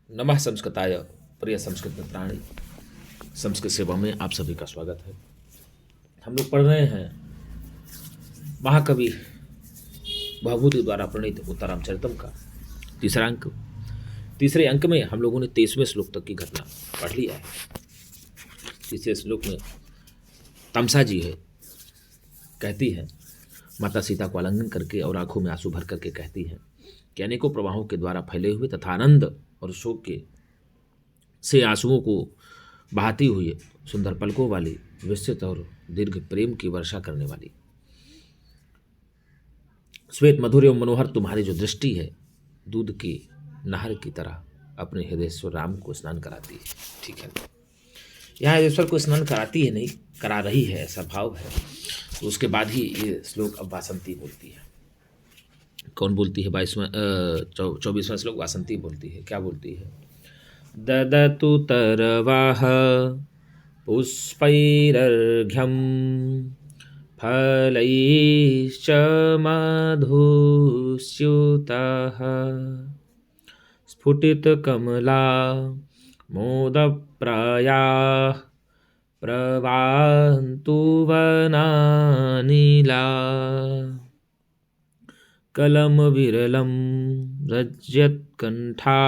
नमः संस्कृताय प्रिय संस्कृत मित्राणि। संस्कृत सेवा में आप सभी का स्वागत है। हम लोग पढ़ रहे हैं महाकवि भवभूति द्वारा प्रणीत उत्तरामचरितम का तीसरा अंक। तीसरे अंक में हम लोगों ने 23वें श्लोक तक की घटना पढ़ लिया है। तीसरे श्लोक में तमसा जी है, कहती है, माता सीता को आलिंगन करके और आंखों में आंसू भर करके कहती है कि अनेकों प्रवाहों के द्वारा फैले हुए तथा आनंद और शोक के से आंसुओं को बहाती हुई सुंदर पलकों वाली, विस्तृत और दीर्घ प्रेम की वर्षा करने वाली, श्वेत मधुर एवं मनोहर तुम्हारी जो दृष्टि है, दूध की नहर की तरह अपने हृदयेश्वर राम को स्नान कराती है। ठीक है, यहाँ हृदयेश्वर को स्नान कराती है, नहीं करा रही है, ऐसा भाव है। तो उसके बाद ही ये श्लोक अब वासंती बोलती है। कौन बोलती है? 24वां श्लोक वासंती बोलती है। क्या बोलती है? ददतु तरवाह पुष्पैरर्घ्यं फलैश्च मधुस्यूताः स्फुटितकमला मोदप्रायाः प्रवान्तु वनानीला कलमविरलं रज्यत्कण्ठा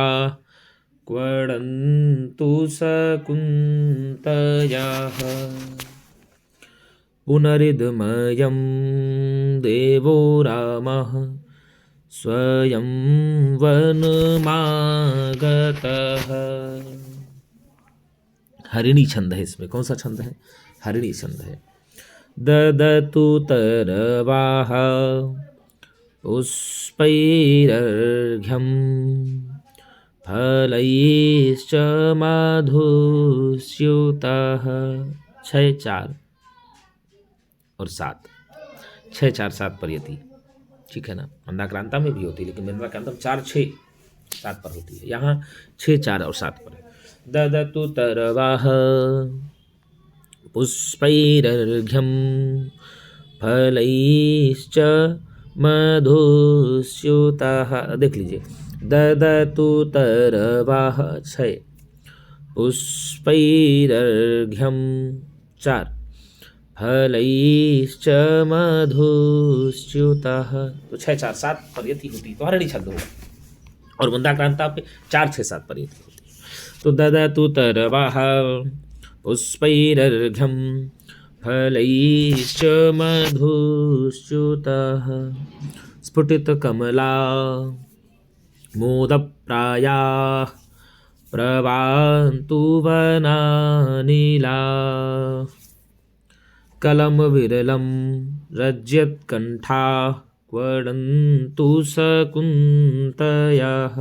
क्वडन्तु सकुन्तयाः पुनरिदमयं देवो रामः स्वयं वनमागतः। हरिणी छंद है इसमें। कौन सा छंद है? हरिणी छंद है। ददतु तरवाः पुष्पैरर्घ्यं फलैश्च मधुस्यूताः। 6 4 और 7, 6 4 7 पर यति। ठीक है ना? मंदाक्रांता में भी होती है, लेकिन मंदाक्रांता में 4 6 7 पर होती है। यहाँ 6 4 और 7 पर है। ददतु तरवाः पुष्पैरर्घ्यं फलैश्च मधुस्यूताः। देख लीजिए, ददतु तरवाः 6, पुष्पैरर्घ्यं 4, फलैश्च मधुस्यूताः। तो 6 4 7 पर यति होती तो हरिणी छंद होगा, और मंदाक्रांता पे 4 6 7 पर यति होती। तो ददतु तरवाः पुष्पैरर्घ्यं फलैश्च मधुस्यूताः स्फुटितकमला मोदप्रायाः प्रवान्तु वनानीला कलमविरलं रज्यत्कण्ठा क्वडन्तु सकुन्तयाः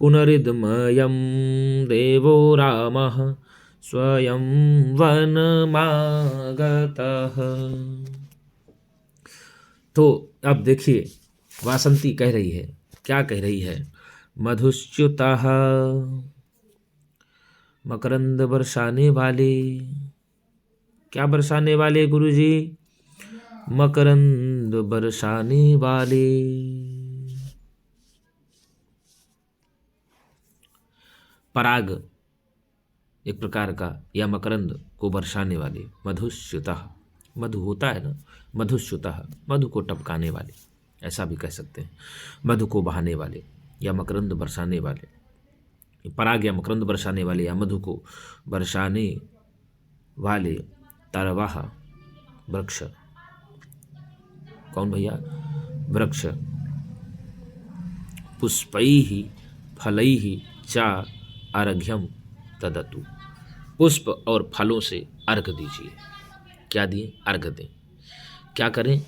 पुनरिदमयं देवो रामः स्वयं वनमागतः। तो अब देखिए, वासंती कह रही है, क्या कह रही है? मधुस्यूताः, मकरंद बरसाने वाले। क्या बरसाने वाले गुरुजी? मकरंद बरसाने वाले। पराग एक प्रकार का, या मकरंद को बरसाने वाले। मधुस्यूतः, मधु होता है ना, मधुस्यूतः मधु को टपकाने वाले, ऐसा भी कह सकते हैं। मधु को बहाने वाले या मकरंद बरसाने वाले। पराग या मकरंद बरसाने वाले या मधु को बरसाने वाले तरवाह वृक्ष। कौन भैया? वृक्ष। पुष्पैः फलैः च अर्घ्यम ददतु, पुष्प और फलों से अर्घ दीजिए। क्या दिए? अर्घ दें। क्या करें?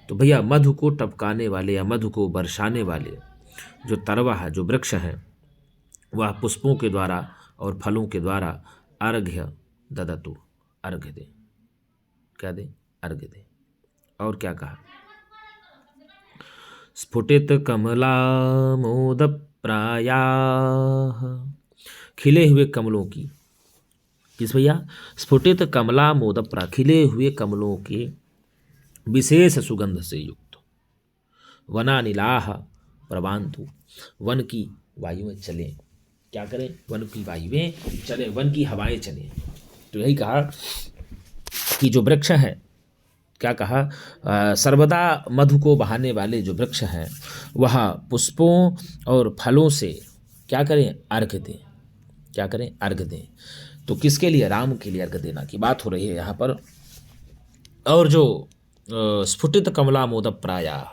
तो भैया मधु को टपकाने वाले या मधु को बरसाने वाले जो तरवा है, जो वृक्ष है, वह पुष्पों के द्वारा और फलों के द्वारा अर्घ्य ददतु, अर्घ दें। क्या दें? अर्घ दें। और क्या कहा? स्फुटित कमला मोद प्रायाः, खिले हुए कमलों की। किस भैया? स्फुटित कमला मोदप्रा, खिले हुए कमलों के विशेष सुगंध से युक्त। वनानिलाह प्रवांतु, वन की वायुएं चलें। क्या करें? वन की वायुएं चलें, वन की हवाएं चलें। तो यही कहा कि जो वृक्ष हैं, क्या कहा, सर्वदा मधु को बहाने वाले जो वृक्ष हैं वह पुष्पों और फलों से क्या करें? अर्घ्य दें। क्या करें? अर्घ्य दें। तो किसके लिए? राम के लिए अर्घ्य देना की बात हो रही है यहाँ पर। और जो स्फुटित कमलामोद प्रायः,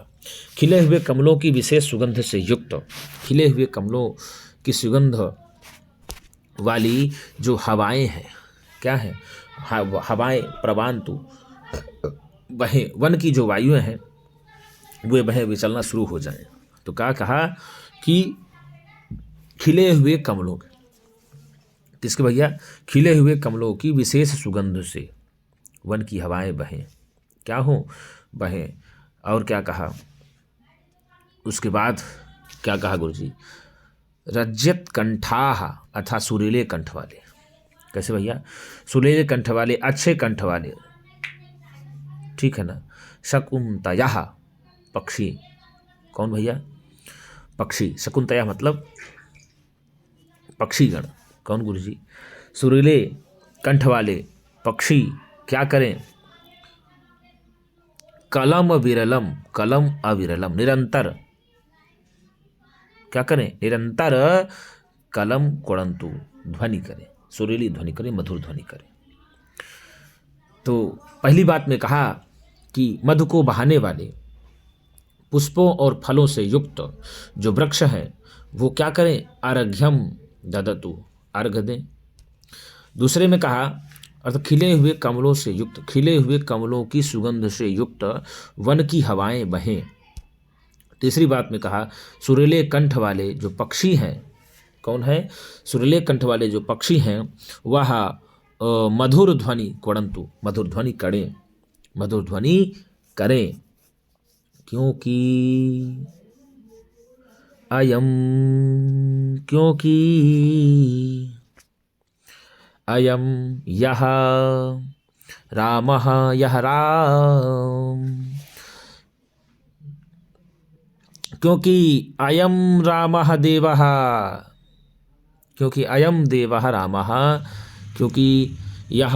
खिले हुए कमलों की विशेष सुगंध से युक्त, खिले हुए कमलों की सुगंध वाली जो हवाएं हैं, क्या है? हवाएं प्रवान्तु बहे, वन की जो वायुएं हैं वे बहे विचलना शुरू हो जाएं। तो क्या कहा कि खिले हुए कमलों, किसके भैया? खिले हुए कमलों की विशेष सुगंध से वन की हवाएं बहें। क्या हो? बहें। और क्या कहा उसके बाद? क्या कहा गुरुजी? रज्यत कंठाह, अर्थात सुरीले कंठ वाले। कैसे भैया? सुरीले कंठ वाले, अच्छे कंठ वाले, ठीक है ना। शकुंतयः, पक्षी। कौन भैया? पक्षी। शकुंतया मतलब पक्षीगण। कौन गुरुजी? सुरीले कंठ वाले पक्षी क्या करें? कलम विरलम, कलम अविरलम, निरंतर क्या करें? निरंतर कलम कुड़ंतु, ध्वनि करें, सुरीली ध्वनि करें, मधुर ध्वनि करें। तो पहली बात में कहा कि मधु को बहाने वाले पुष्पों और फलों से युक्त जो वृक्ष हैं वो क्या करें? अर्घ्यम ददतु, अर्घ दें। दूसरे में कहा अर्थ खिले हुए कमलों से युक्त, खिले हुए कमलों की सुगंध से युक्त वन की हवाएं बहें। तीसरी बात में कहा सुरीले कंठ वाले जो पक्षी हैं, कौन है? सुरीले कंठ वाले जो पक्षी हैं वह मधुर ध्वनि कुड़ंतु, मधुर ध्वनि करें, मधुर ध्वनि करें। क्योंकि अयम यह रामः, यह राम, क्योंकि अयम रामः देवः, क्योंकि अयम देवः रामः, क्योंकि यह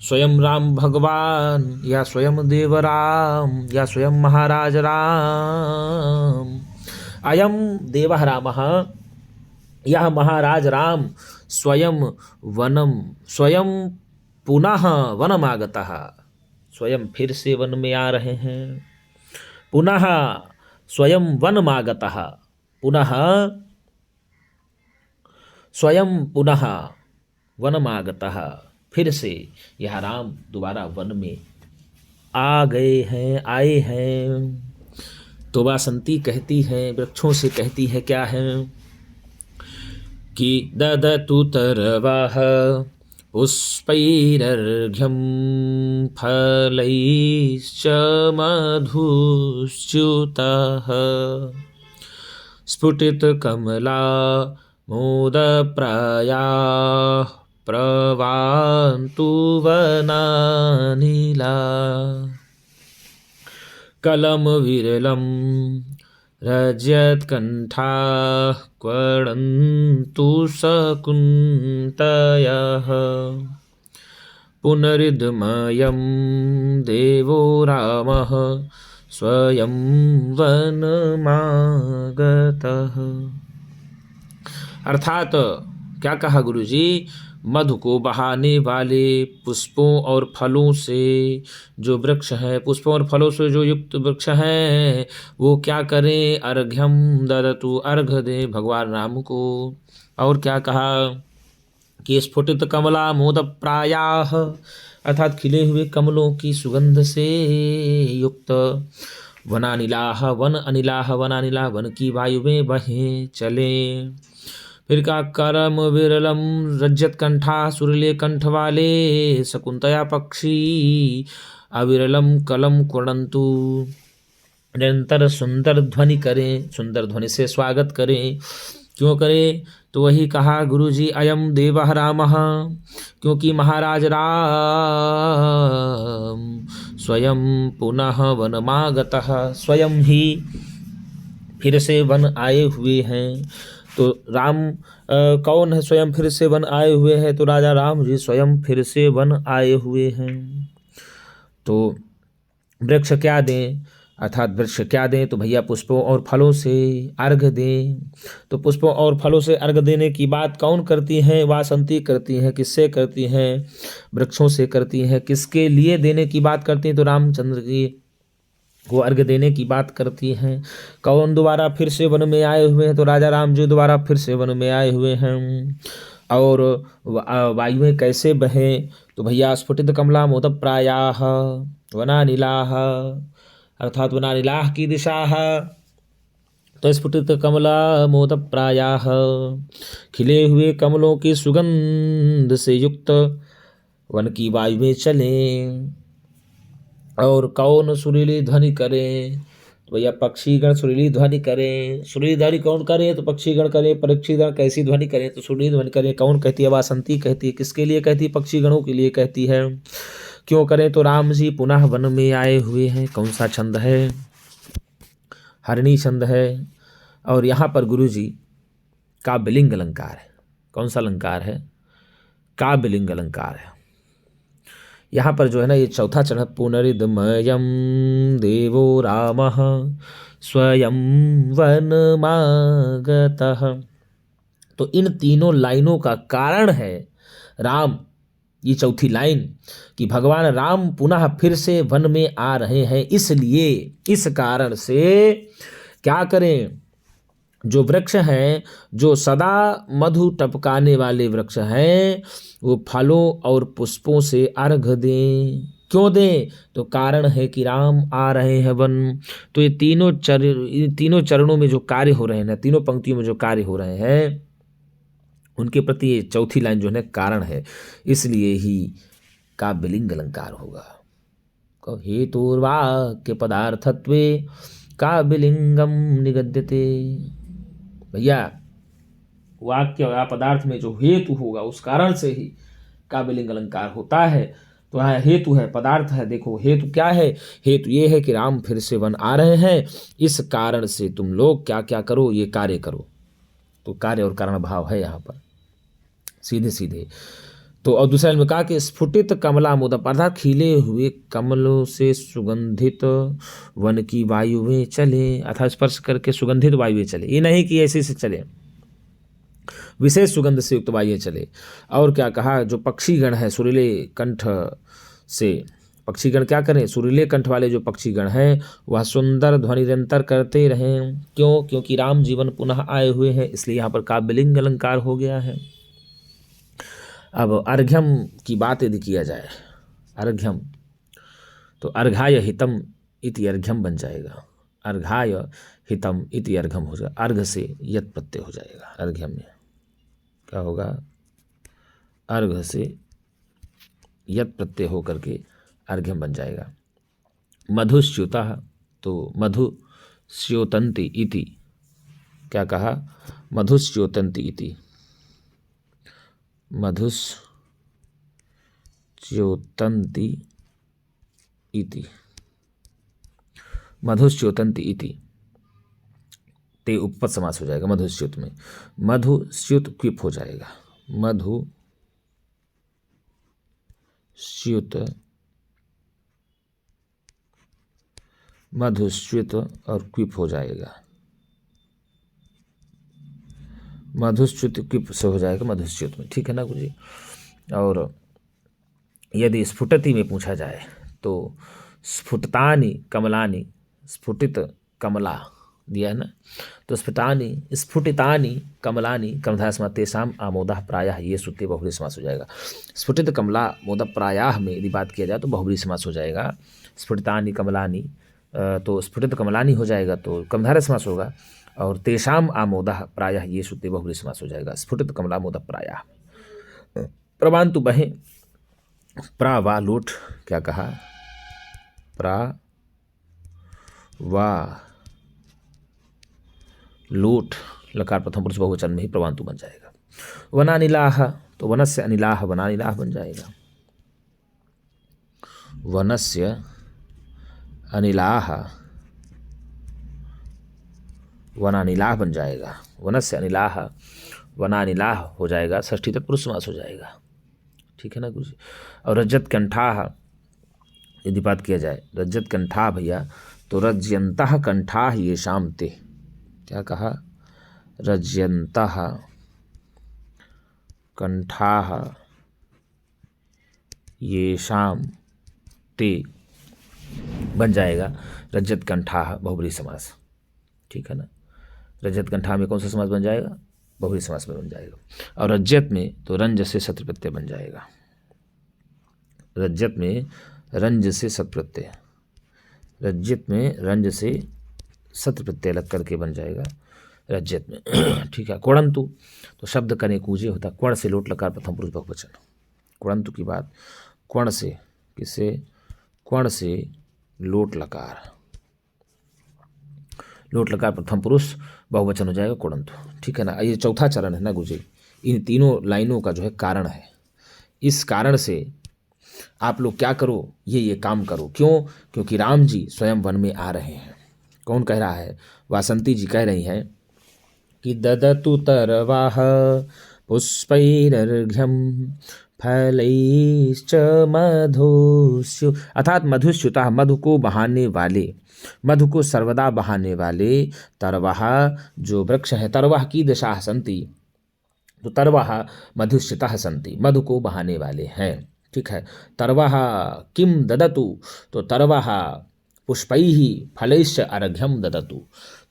स्वयं राम भगवान, या स्वयं देव राम, या स्वयं महाराज राम। अयम देवः रामः, यह महाराज राम स्वयं वनम, स्वयं पुनः वनमागतः, स्वयं फिर से वन में आ रहे हैं। पुनः स्वयं वनमागतः, पुनः स्वयं पुनः वनमागतः, फिर से यह राम दोबारा वन में आ गए हैं, आए हैं। तो वासंती कहती है, वृक्षों से कहती है, क्या है कि ददतु तरवाः पुष्पैरर्घ्यं फलैश्च मधुश्च्युतः स्फुटितकमला मोदप्रायाः प्रवान्तु वनानिला कलमविरलं रजत्कण्ठाः क्वणन्तु शकुन्तयः पुनरिदमयं देवो रामः स्वयं वनमागतः। अर्थात क्या कहा गुरुजी? मधु को बहाने वाले पुष्पों और फलों से जो वृक्ष है, पुष्पों और फलों से जो युक्त वृक्ष हैं वो क्या करें? अर्घ्यम ददतु, अर्घ दे भगवान राम को। और क्या कहा कि स्फुटित कमला मोद प्रायाः, अर्थात खिले हुए कमलों की सुगंध से युक्त वनानिलाः, वन अनिलाः, वनानिला वन की वायुएं बहें चले। फिर का करम विरलम रज्जत कंठा, सुरीले कंठ वाले शकुंतया पक्षी अविरलम कलम कुड़ंतु, निरंतर सुंदर ध्वनि करें, सुंदर ध्वनि से स्वागत करें। क्यों करें? तो वही कहा गुरुजी अयम देवः रामः, क्योंकि महाराज राम स्वयं पुनः वनमागतः, स्वयं ही फिर से वन आए हुए हैं। तो राम कौन है स्वयं फिर से वन आए हुए हैं? तो राजा राम जी स्वयं फिर से वन आए हुए हैं। तो वृक्ष क्या दें, अर्थात वृक्ष क्या दें? तो भैया पुष्पों और फलों से अर्घ दें। तो पुष्पों और फलों से अर्घ देने की बात कौन करती हैं? वासंती करती हैं। किससे करती हैं? वृक्षों से करती हैं। किसके लिए देने की बात करती हैं? तो रामचंद्र जी को अर्घ देने की बात करती हैं। कौन दोबारा फिर से वन में आए हुए हैं? तो राजा राम जी दोबारा फिर से वन में आए हुए हैं। और वायुएं कैसे बहें? तो भैया स्फुटित कमला मोद प्रायाः वनानिलाः, अर्थात वनानिलाः की दिशा है। तो स्फुटित कमला मोद प्रायाः, खिले हुए कमलों की सुगंध से युक्त वन की वायुएं चलें। और कौन सुरीली ध्वनि करें? तो भैया पक्षीगण सुरीली ध्वनि करें। सुरीली ध्वनि कौन करे? तो पक्षीगण करें। पक्षीगण कैसी ध्वनि करें? तो सुरीली ध्वनि करें। कौन कहती है? वासंती कहती है। किसके लिए कहती है? पक्षीगणों के लिए कहती है। क्यों करें? तो राम जी पुनः वन में आए हुए हैं। कौन सा छंद है? हरणी छंद है। और यहाँ पर गुरु जी काव्यलिंग अलंकार है। कौन सा अलंकार है? काव्यलिंग अलंकार है। यहाँ पर जो है ना, ये चौथा चरण पुनरिदमयम देवो रामः स्वयं वनमागतः। तो इन तीनों लाइनों का कारण है राम, ये चौथी लाइन कि भगवान राम पुनः फिर से वन में आ रहे हैं। इसलिए इस कारण से क्या करें? जो वृक्ष हैं, जो सदा मधु टपकाने वाले वृक्ष हैं, वो फलों और पुष्पों से अर्घ दें। क्यों दें? तो कारण है कि राम आ रहे हैं वन। तो ये तीनों चरणों में जो कार्य हो रहे हैं ना, तीनों पंक्तियों में जो कार्य हो रहे हैं, उनके प्रति ये चौथी लाइन जो है कारण है। इसलिए ही काव्यलिंग अलंकार होगा। हेतुर्वाक्य पदार्थत्वे काव्यलिंगम निगद्यते। भैया वाक्य या पदार्थ में जो हेतु होगा उस कारण से ही काव्यलिंग अलंकार होता है। तो यहाँ हेतु है, पदार्थ है। देखो हेतु क्या है? हेतु ये है कि राम फिर से वन आ रहे हैं, इस कारण से तुम लोग क्या क्या करो? ये कार्य करो। तो कार्य और कारण भाव है यहाँ पर सीधे सीधे। तो और दूसरा में कहा कि स्फुटित कमला मोदक, अर्थात खिले हुए कमलों से सुगंधित वन की वायुएं चले, अर्थात स्पर्श करके सुगंधित वायुएं चले। ये नहीं कि ऐसे से चले, विशेष सुगंध से युक्त वायुएं चले। और क्या कहा? जो पक्षीगण है सुरीले कंठ से, पक्षीगण क्या करें? सुरीले कंठ वाले जो पक्षीगण हैं वह सुंदर ध्वनि निरंतर करते रहें। क्यों? क्योंकि राम जीवन पुनः आए हुए हैं, इसलिए यहाँ पर काव्यलिंग अलंकार हो गया है। अब अर्घ्यम की बात यदि किया जाए, अर्घ्यम, तो अर्घाय हितम इति अर्घ्यम बन जाएगा। अर्घाय हितम इति अर्घम हो जाएगा। अर्घ से यत प्रत्यय हो जाएगा। अर्घ्यम में क्या होगा? अर्घ से यत प्रत्यय होकर के अर्घ्यम बन जाएगा। मधुस्युतः, तो मधुस्योतन्ति इति, क्या कहा? मधुस्योतन्ति इति, मधुस्योतन्ति इति, मधुस्योतन्ति इति, ते उपपद समास हो जाएगा। मधुस्युत में मधुस्युत क्विप हो जाएगा। मधुस्युत और क्विप हो जाएगा। मधुस्युत क्विप से हो जाएगा मधुस्युत में। ठीक है ना गुरु जी? और यदि स्फुटति में पूछा जाए तो स्फुटतानि कमलानि, स्फुटित कमला दिया है ना, तो स्फुटितानि कमलानि कर्मधारय समास तेषाम आमोदः प्रायः ये सूत्रीय बहुब्रीहि समास हो जाएगा। स्फुटित कमला मोद प्रायः में यदि बात किया जाए तो बहुब्रीहि समास हो जाएगा। स्फुटितानि कमलानि, तो स्फुटित कमलानि हो जाएगा तो कर्मधारय समास होगा। और तेषाम आमोदः प्रायः ये सूत्रीय बहुब्रीहि समास हो जाएगा। स्फुटित कमला मोद प्रायः। प्रवान्तु बहें, प्रा वा लोट, क्या कहा? प्रा वा लोट, लकार प्रथम पुरुष बहुवचन में ही प्रवान्तु बन जाएगा। वनानिलाह, तो वनस्य अनिलाह वनानिलाह बन जाएगा। वनस्य अनिलाह वनानिलाह बन जाएगा। वनस्य अनिलाह, वनानिलाह हो जाएगा, षष्ठी तत्पुरुष समास हो जाएगा। ठीक है ना गुरु जी। और रज्जत कंठाह यदि बात किया जाए, रज्जत कंठा भैया, तो रज्यंतः कंठाह ये शाम ते, क्या कहा, रज्यंतः कंठाह ये शाम ते बन जाएगा रज्जत कंठाह बहुब्रीहि समास। ठीक है ना। रज्जत कंठा में कौन सा समास बन जाएगा, बहुब्रीहि समास में बन जाएगा। और रज्जत में तो रंज से सत्र प्रत्यय बन जाएगा। रज्जत में रंज से सत्र प्रत्यय, रज्जत में रंज से सत्र प्रत्यय लग करके बन जाएगा रज्जत में। ठीक है। क्वणंतु तो शब्द कने कूजे होता, क्वण से लोट लकार प्रथम पुरुष बहुवचन। क्वणंतु की बात, क्वण से, किसे, क्वण से लोट लकार, लोट लकार प्रथम पुरुष बहुवचन हो जाएगा क्वणंतु। ठीक है ना। ये चौथा चरण है ना गुरुजी, इन तीनों लाइनों का जो है कारण है। इस कारण से आप लोग क्या करो, ये काम करो। क्यों? क्योंकि राम जी स्वयं वन में आ रहे हैं। कौन कह रहा है? वासंती जी कह रही हैं कि ददतु तरवाह पुष्पैरर्घ्यम फलैश्च मधुस्यु, अर्थात मधुस्युता, मधु को बहाने वाले, मधु को सर्वदा बहाने वाले तरवाह जो वृक्ष है, तरवाह की दशा सन्ति, तो तरवाह मधुस्युता सन्ति, मधु को बहाने वाले हैं। ठीक है। तरवाह किम ददतु, तो तरवाह पुष्पैहि फलैश्च अर्घ्यम ददतु,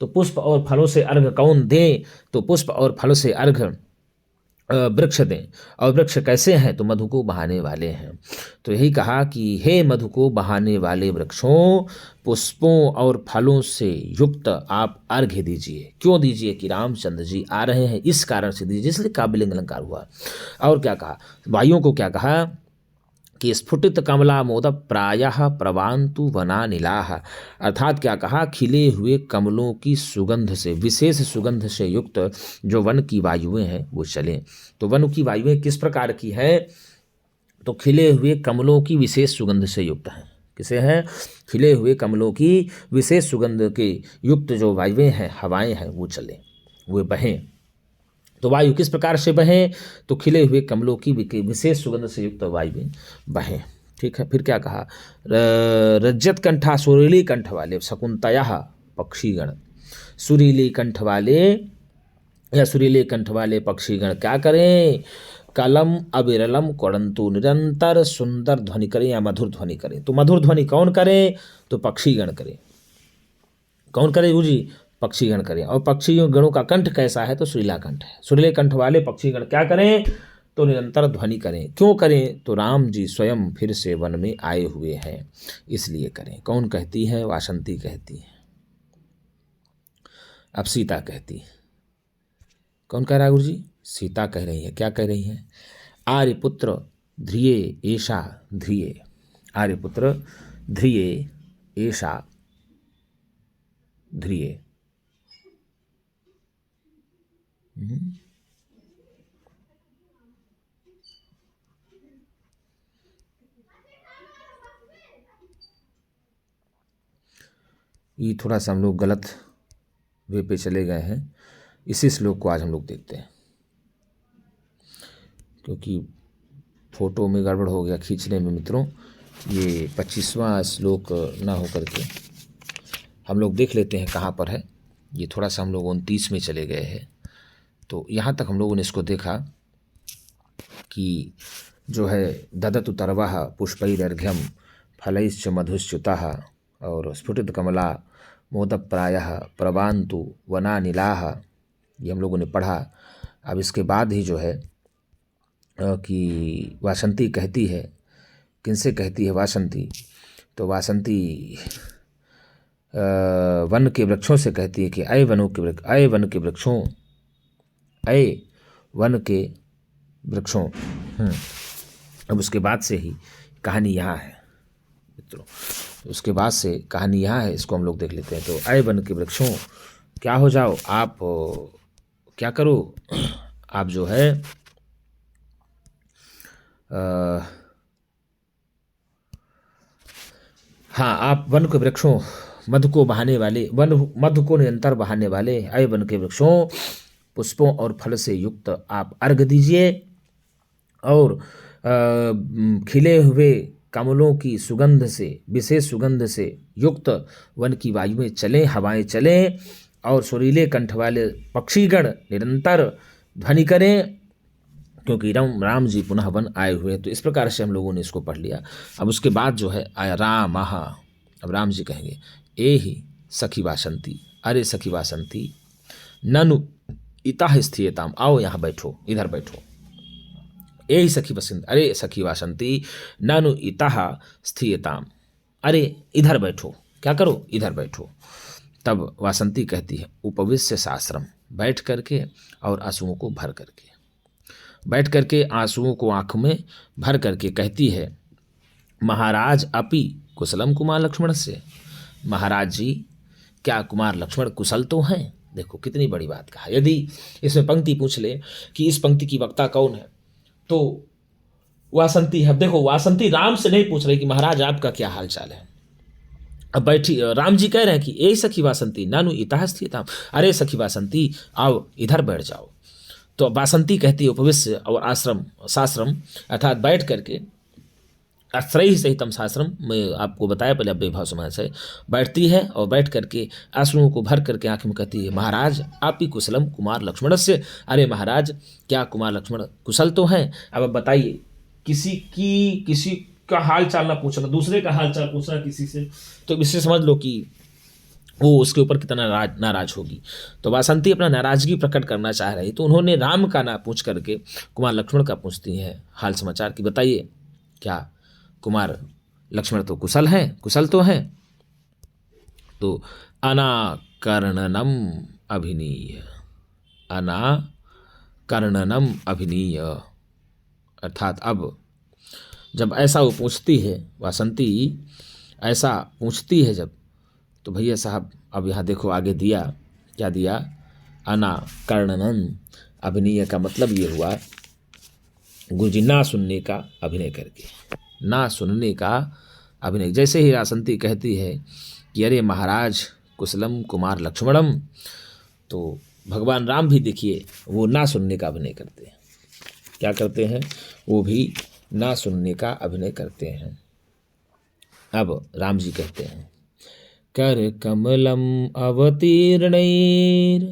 तो पुष्प और फलों से अर्घ कौन दे, तो पुष्प और फलों से अर्घ वृक्ष दें। और वृक्ष कैसे हैं, तो मधु को बहाने वाले हैं। तो यही कहा कि हे मधु को बहाने वाले वृक्षों, पुष्पों और फलों से युक्त आप अर्घ्य दीजिए। क्यों दीजिए? कि रामचंद्र जी आ रहे हैं, इस कारण से दीजिए, इसलिए काव्यलिंग अलंकार हुआ। और क्या कहा, वायुओं को क्या कहा कि स्फुटित कमला मोद प्रायः प्रवांतु वनानिलाह, अर्थात क्या कहा, खिले हुए कमलों की सुगंध से, विशेष सुगंध से युक्त जो वन की वायुएं हैं वो चलें। तो वन की वायुएं किस प्रकार की है, तो खिले हुए कमलों की विशेष सुगंध से युक्त हैं। किसे हैं? खिले हुए कमलों की विशेष सुगंध के युक्त जो वायुएं हैं, हवाएं हैं, वो चलें, वो बहें। तो वायु किस प्रकार से बहें, तो खिले हुए कमलों की विशेष सुगंध से युक्त वायुएं बहें। ठीक है। फिर क्या कहा, रज्जत कंठा सुरीली कंठ वाले शकुंतयः पक्षीगण, सुरीली कंठ वाले या सुरीले कंठ वाले पक्षीगण क्या करें, कलम अविरलम क्वणंतु, निरंतर सुंदर ध्वनि करें या मधुर ध्वनि करें। तो मधुर ध्वनि कौन करे, तो पक्षीगण करें। कौन करे जी? पक्षीगण करें। और पक्षी गणों का कंठ कैसा है, तो सुरीला कंठ है। सुरीले कंठ वाले पक्षीगण क्या करें, तो निरंतर ध्वनि करें। क्यों करें, तो राम जी स्वयं फिर से वन में आए हुए हैं, इसलिए करें। कौन कहती है? वासंती कहती है। अब सीता कहती है। कौन कह रहा है गुरु जी? सीता कह रही है। क्या कह रही है? आर्यपुत्र ध्रिये एषा ध्रिये, आर्यपुत्र ध्रिये एषा ध्रिये। ये थोड़ा सा हम लोग गलत वे पे चले गए हैं, इसी श्लोक को आज हम लोग देखते हैं, क्योंकि फोटो में गड़बड़ हो गया खींचने में। मित्रों, ये 25वां श्लोक ना हो करके हम लोग देख लेते हैं कहाँ पर है। ये थोड़ा सा हम लोग 29 में चले गए हैं। तो यहाँ तक हम लोगों ने इसको देखा कि जो है ददतु तरवाह पुष्पैरर्घ्यम फलैश्च मधुस्युताः और स्फुटित कमला मोद प्रायः प्रवांतु वनानिलाः, ये हम लोगों ने पढ़ा। अब इसके बाद ही जो है कि वासंती कहती है। किनसे कहती है वासंती? तो वासंती वन के वृक्षों से कहती है कि अय वनों के वृक्ष, अय वन के वृक्षों, अय वन के वृक्षों। अब उसके बाद से ही कहानी यहाँ है मित्रों, उसके बाद से कहानी यहाँ है, इसको हम लोग देख लेते हैं। तो अय वन के वृक्षों, क्या हो जाओ आप, क्या करो आप, जो है हाँ, आप वन के वृक्षों, मधु को बहाने वाले, वन मधु को निरंतर बहाने वाले, अय वन के वृक्षों, पुष्पों और फल से युक्त आप अर्घ दीजिए और खिले हुए कमलों की सुगंध से, विशेष सुगंध से युक्त वन की वायु में चलें, हवाएं चलें और सुरीले कंठ वाले पक्षीगण निरंतर ध्वनि करें, क्योंकि राम जी पुनः वन आए हुए। तो इस प्रकार से हम लोगों ने इसको पढ़ लिया। अब उसके बाद जो है आया राम। अब राम जी कहेंगे ए ही सखी वासंती, अरे सखी वासंती, ननु इतः स्थियताम, आओ यहाँ बैठो, इधर बैठो। ए ही सखी वसंत, अरे सखी वासंती, ननु इतः स्थियताम, अरे इधर बैठो, क्या करो, इधर बैठो। तब वासंती कहती है उपविश्य शास्त्रम, बैठ करके और आंसुओं को भर करके, बैठ करके आंसुओं को आंख में भर करके कहती है महाराज अपि कुशलम कुमार लक्ष्मण से, महाराज जी क्या कुमार लक्ष्मण कुशल तो हैं। देखो कितनी बड़ी बात कहा। यदि इसमें पंक्ति पूछ ले कि इस पंक्ति की वक्ता कौन है तो वासंती है। देखो वासंती राम से नहीं पूछ रही कि महाराज आपका क्या हाल चाल है। अब बैठी, राम जी कह रहे हैं कि ए सखी वासंती नानु इतः स्थिताम, अरे सखी वासंती आओ इधर बैठ जाओ। तो वासंती कहती है उपविश्य और आश्रम, शास्त्रम अर्थात बैठ करके, आश्रय सहितम शास्त्रम में आपको बताया पहले अव्ययभाव समास से, बैठती है और बैठ करके आंसुओं को भर करके आंख में कहती है महाराज आप ही कुशलम कुमार लक्ष्मण से, अरे महाराज क्या कुमार लक्ष्मण कुशल तो हैं। अब बताइए, किसी का हाल चाल ना पूछना, दूसरे का हाल चाल पूछना किसी से, तो इससे समझ लो कि वो उसके ऊपर कितना नाराज होगी। तो वासंती अपना नाराजगी प्रकट करना चाह रही, तो उन्होंने राम का ना पूछ करके कुमार लक्ष्मण का पूछती हैं हाल समाचार की, बताइए क्या कुमार लक्ष्मण तो कुशल हैं, कुशल तो हैं। तो अनाकर्णनम अभिनीय, अनाकर्णनम अभिनीय अर्थात अब जब ऐसा वो पूछती है, वासंती ऐसा पूछती है जब, तो भैया साहब अब यहाँ देखो आगे दिया, क्या दिया, अनाकर्णनम अभिनीय का मतलब ये हुआ गुरुजी ना सुनने का अभिनय करके, ना सुनने का अभिनय। जैसे ही वासंती कहती है कि अरे महाराज कुशलम कुमार लक्ष्मणम, तो भगवान राम भी देखिए वो ना सुनने का अभिनय करते हैं। क्या करते हैं, वो भी ना सुनने का अभिनय करते हैं। अब राम जी कहते हैं कर कमलम अवतीर्णैर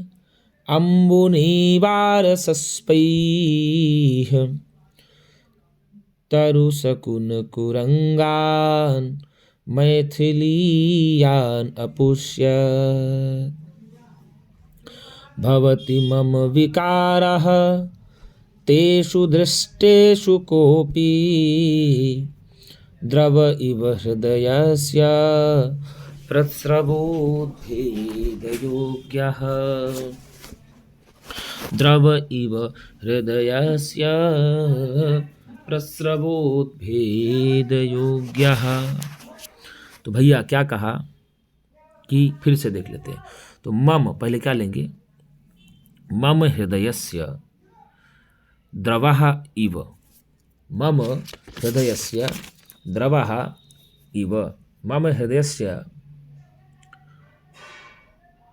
अम्बुनिवार सस्पैः तरुसकुन कुरंगान मैथिलीयान अपुष्यत् भवति मम विकारः तेषु दृष्टेषु कोपि द्रव इव हृदयस्य प्रस्रवोद्भेदयोग्यः, द्रव इव हृदयस्य प्रस्रवोद्भेदयोग्यः। तो भैया क्या कहा कि फिर से देख लेते हैं। तो मम पहले क्या लेंगे, मम हृदयस्य द्रवः इव, मम हृदयस्य द्रवः इव, मम हृदयस्य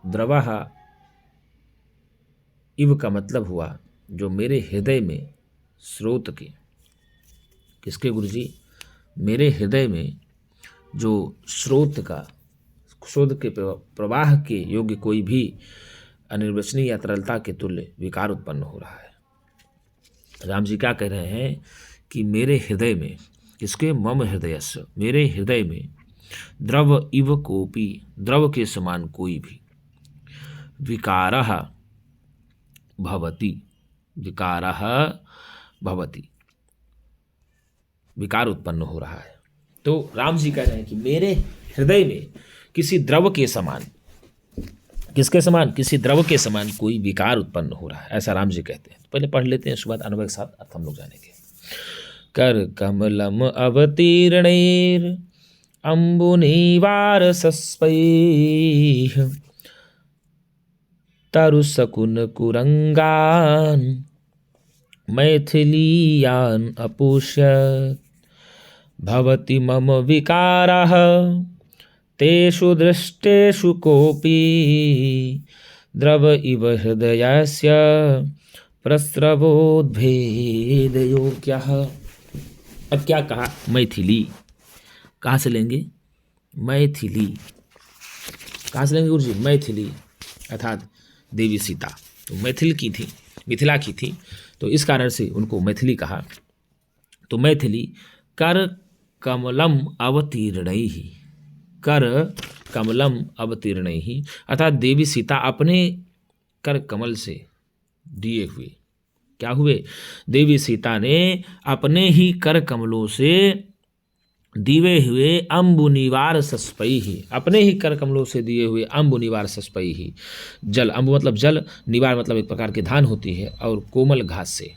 द्रवः इव का मतलब हुआ जो मेरे हृदय में स्रोत के, किसके गुरुजी, मेरे हृदय में जो स्रोत का, स्रोत के प्रवाह के योग्य कोई भी अनिर्वचनीय या तरलता के तुल्य विकार उत्पन्न हो रहा है। राम जी क्या कह रहे हैं कि मेरे हृदय में, किसके, मम हृदयस्य, मेरे हृदय में द्रव इव कोपी, द्रव के समान कोई भी, विकारः भवति, विकारः भवति, विकार उत्पन्न हो रहा है। तो राम जी कह रहे हैं कि मेरे हृदय में किसी द्रव के समान, किसके समान, किसी द्रव के समान कोई विकार उत्पन्न हो रहा है, ऐसा राम जी कहते हैं। तो पहले पढ़ लेते हैं, उसके बाद अनुभव के साथ अर्थ हम लोग जानेंगे। कर कमलम अवतीर्णैर अम्बुनिवार सस्पैः तरुसकुन कुरंगान मैथिलीयान अपुष्यत् भवति मम विकारः तेषु दृष्टेषु कोपि द्रव इव हृदयस्य प्रस्रवोद्भेद योग्यः। अब क्या कहा? मैथिली। कहाँ से लेंगे? मैथिली। कहाँ से लेंगे गुरुजी? मैथिली अर्थात देवी सीता तो मैथिल की थी, मिथिला की थी, तो इस कारण से उनको मैथिली कहा। तो मैथिली कर कमलम अवतीर्णैहि, कर कमलम अवतीर्णैहि अर्थात देवी सीता अपने कर कमल से दिए हुए, क्या हुए? देवी सीता ने अपने ही कर कमलों से दिए हुए अम्बुनिवार सस्पैहि, अपने ही कर कमलों से दिए हुए अम्बुनिवार सस्पैहि, जल, अम्बु मतलब जल, निवार मतलब एक प्रकार की धान होती है, और कोमल घास से।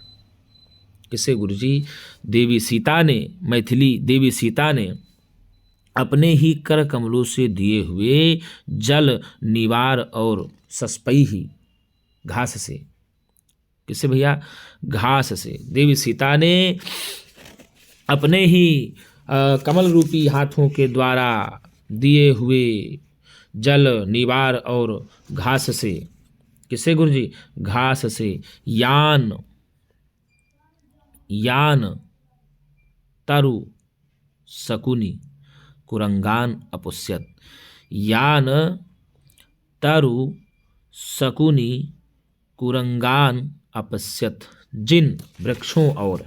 किससे गुरुजी? देवी सीता ने, मैथिली देवी सीता ने अपने ही कर कमलों से दिए हुए जल, निवार और सस्पैहि घास से। किससे भैया? घास से। देवी सीता ने अपने ही कमल रूपी हाथों के द्वारा दिए हुए जल, निवार और घास से। किससे गुरुजी? घास से। यान, यान तरु शकुनी कुरंगान अपुष्यत, यान तरु शकुनी कुरंगान अपश्यत, जिन वृक्षों और,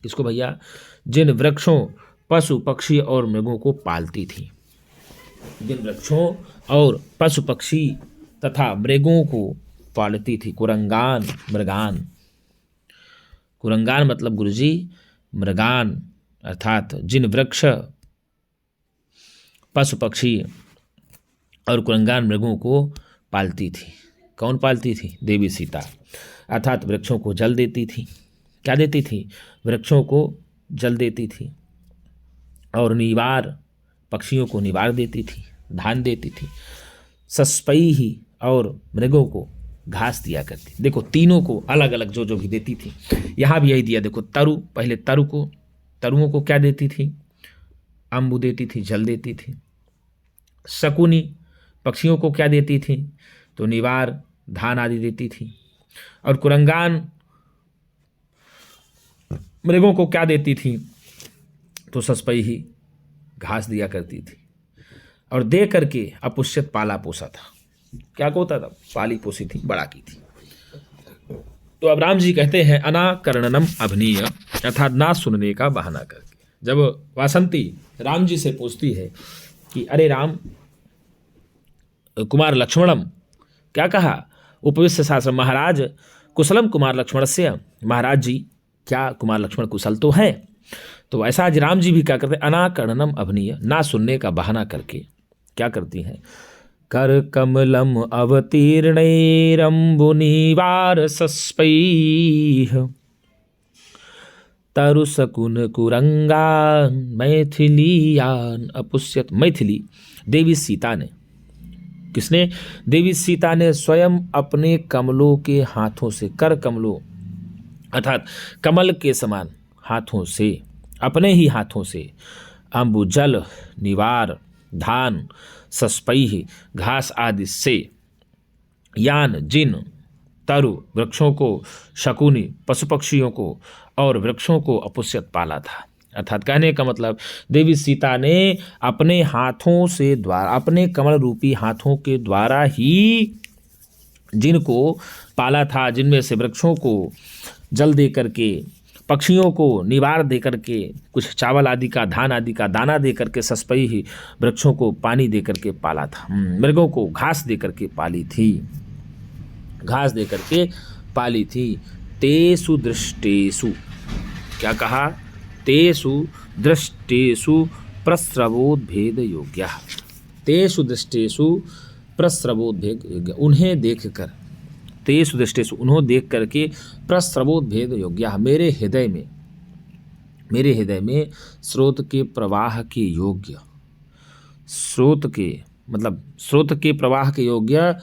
किसको भैया? जिन वृक्षों, पशु पक्षी और मृगों को पालती थी, जिन वृक्षों और पशु पक्षी तथा मृगों को पालती थी। कुरंगान, मृगान। कुरंगान मतलब गुरुजी मृगान, अर्थात जिन वृक्ष, पशु पक्षी और कुरंगान मृगों को पालती थी। कौन पालती थी? देवी सीता। अर्थात वृक्षों को जल देती थी। क्या देती थी? वृक्षों को जल देती थी, और निवार, पक्षियों को निवार देती थी, धान देती थी। सस्पैहि और मृगों को घास दिया करती। देखो तीनों को अलग अलग जो जो भी देती थी, यहाँ भी यही दिया। देखो तरु, पहले तरु को, तरुओं को क्या देती थी? अम्बु देती थी, जल देती थी। शकुनी पक्षियों को क्या देती थी? तो निवार, धान आदि देती थी। और कुरंगान मृगों को क्या देती थी? तो सस्पैहि घास दिया करती थी। और दे करके अपुष्यत पाला पोसा था। क्या होता था? पाली पोसी थी, बड़ा की थी। तो अब राम जी कहते हैं अनाकरणनम अभनीय, अर्थात ना सुनने का बहाना करके। जब वासंती राम जी से पूछती है कि अरे राम, कुमार लक्ष्मणम, क्या कहा? उपविश्य शास्त्र महाराज कुशलम कुमार लक्ष्मणस्य, महाराज जी क्या कुमार लक्ष्मण कुशल तो है? तो ऐसा आज राम जी भी क्या करते हैं? अनाकरणम अभनीय, ना सुनने का बहाना करके क्या करती हैं? कर कमलम अवतीर्णैरम्बुनिवार सस्पैः तरु शकुन कुरंगान मैथिलीयान अपुष्यत। मैथिली देवी सीता ने, किसने? देवी सीता ने स्वयं अपने कमलों के हाथों से, कर कमलों अर्थात कमल के समान हाथों से, अपने ही हाथों से अम्बु, जल, निवार, धान, सस्पैहि घास आदि से, यान जिन, तरु वृक्षों को, शकुनी पशु पक्षियों को, और वृक्षों को अपुष्यत पाला था। अर्थात कहने का मतलब देवी सीता ने अपने हाथों से द्वारा, अपने कमल रूपी हाथों के द्वारा ही जिनको पाला था, जिनमें से वृक्षों को जल दे करके, पक्षियों को निवार दे करके, कुछ चावल आदि का, धान आदि का दाना दे करके, सस्पैहि ही वृक्षों को पानी दे करके पाला था, मृगों को घास दे करके पाली थी, घास दे करके पाली थी। तेसु दृष्टेषु, क्या कहा? तेसु दृष्टेषु प्रस्रवोद्भेद योग्य, तेसु दृष्टेषु प्रस्रवोद्भेद योग्य, उन्हें देखकर, तेसु दृष्टेषु उन्हों देख करके, प्रस्रवोद्भेद योग्य, मेरे हृदय में स्रोत के प्रवाह के योग्य, स्रोत के मतलब स्रोत के प्रवाह के योग्य,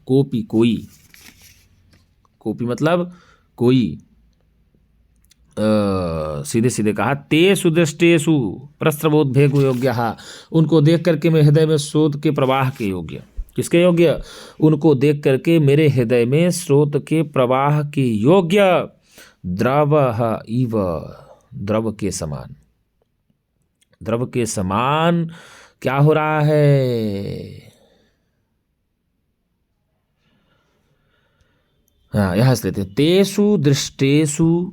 कोपी कोई, कोपी मतलब कोई, सीधे सीधे कहा तेषु दृष्टेषु प्रस्रवोद्भेद योग्य, उनको देख करके मैं हृदय में स्रोत के प्रवाह के योग्य, किसके योग्य? उनको देख करके मेरे हृदय में स्रोत के प्रवाह के योग्य द्रवः इव, द्रव के समान, द्रव के समान क्या हो रहा है? हाँ, यहां से लेते हैं, तेषु दृष्टेषु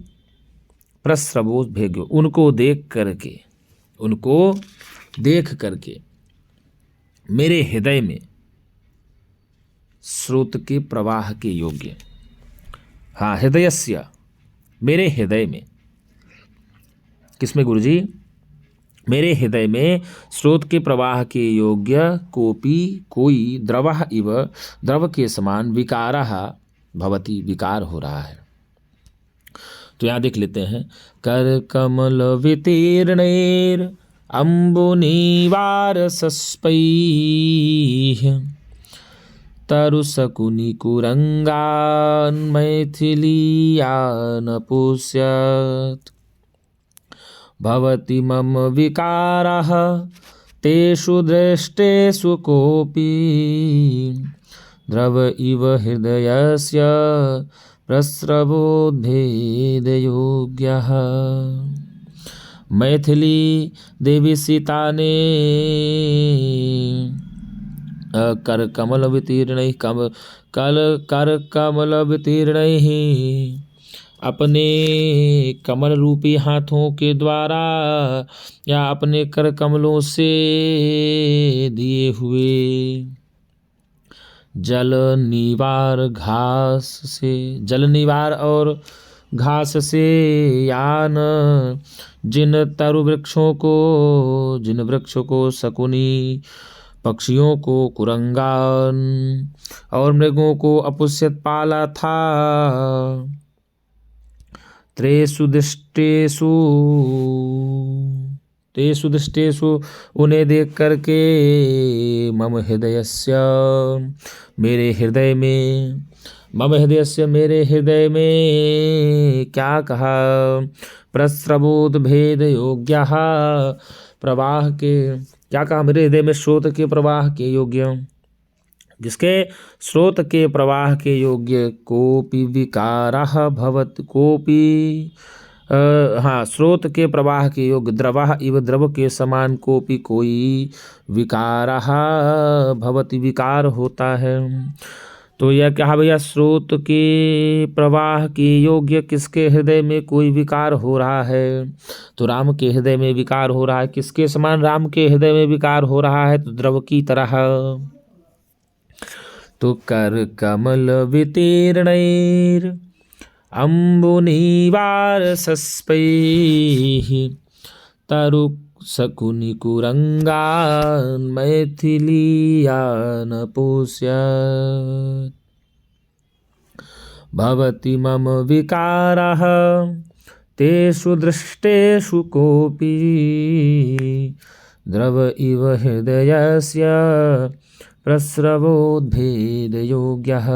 प्रस्रवोद्भेग्यो, उनको देख करके, उनको देख करके मेरे हृदय में स्रोत के प्रवाह के योग्य, हाँ, हृदयस्य, मेरे हृदय में, किसमें गुरुजी? मेरे हृदय में स्रोत के प्रवाह के योग्य कोपी, कोई, द्रवः इव, द्रव के समान, विकारः भवति, विकार हो रहा है। तो यहां देख लेते हैं, कर कमल वितीर्णैर अम्बुनिवार सस्पैः तरुशकुनि कुरंगान् मैथिलीयान् पुष्यत् भवति मम विकारः तेषु दृष्टेषु कोपि द्रव इव हृदयस्य प्रस्रवोद्भेदयोग्यः। मैथिली देवी सीता ने कर कमल वितीर्ण कर कमल वितीर्ण अपने कमल रूपी हाथों के द्वारा या अपने कर कमलों से दिए हुए जल निवार घास से, जल निवार और घास से, यान जिन तरु वृक्षों को, जिन वृक्षों को, शकुनी पक्षियों को, कुरंगान और मृगों को अपुष्यत पाला था, त्रेषु दृष्टेषु, तेषु दृष्टेषु, उन्हें देख करके, मम हृदयस्य, मेरे हृदय में, मम हृदयस्य, मेरे हृदय में क्या कहा? प्रस्रवोद्भेद योग्यः, प्रवाह के, क्या कहा? मेरे हृदय में स्रोत के प्रवाह के योग्य, जिसके स्रोत के प्रवाह के योग्य, कोपि विकारः भवति, कोपि हाँ, स्रोत के प्रवाह के योग्य, द्रवः इव, द्रव के समान, कोपि कोई, विकारः भवति, विकार होता है। तो यह क्या भैया? स्रोत के प्रवाह के योग्य किसके हृदय में कोई विकार हो रहा है? तो राम के हृदय में विकार हो रहा है। किसके समान राम के हृदय में विकार हो रहा है? तो द्रव की तरह। तो कर कमल वितीर्णैर अम्बुनिवार सस्पैः तरु शकुनि कुरंगान् मैथिलीयान् पुष्यत् भवति मम विकारः तेषु दृष्टेषु कोपि द्रव इव हृदयस्य प्रस्रवोद्भेद योग्यः।